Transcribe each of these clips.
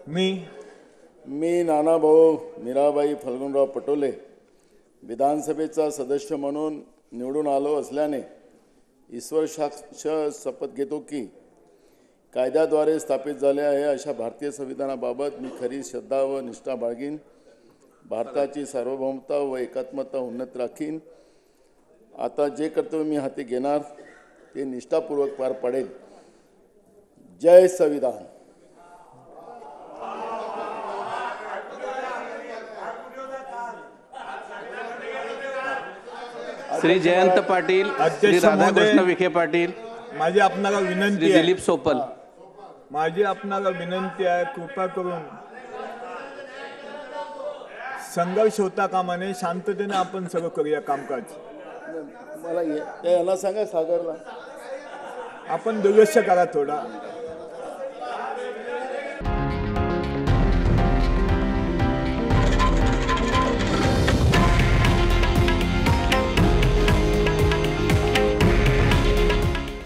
मी नानाभाऊ मीराबाई फल्गुनराव पटोले विधानसभेचा सदस्य म्हणून निवडून आलो असल्याने ईश्वर साक्ष शपथ घेतो की कायद्याद्वारे स्थापित झाले आहे अशा भारतीय संविधानाबाबत मी खरी श्रद्धा व निष्ठा बाळगीन, भारताची सार्वभौमता व एकात्मता उन्नत राखीन। आता जे कर्तव्य मी हाती घेणार ते निष्ठापूर्वक पार पाडेल। जय संविधान। श्री जयंत पाटील, श्री राधाकृष्ण विखे पाटील, माझी आपणाला विनंती श्री आहे, दिलीप सोपल, माझी आपणाला विनंती आहे, कृपा करून संघर्ष होता कामा नये, शांततेने आपण सगळं करूया कामकाज। मला याला सांगा सागरला आपण दुर्लक्ष करा थोडा।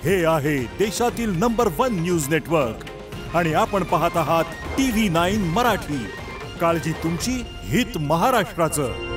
हे आहे देशातील नंबर 1 न्यूज नेटवर्क आणि आपण पाहत आहात TV9 मराठी। काळजी तुमची, हित महाराष्ट्राचं।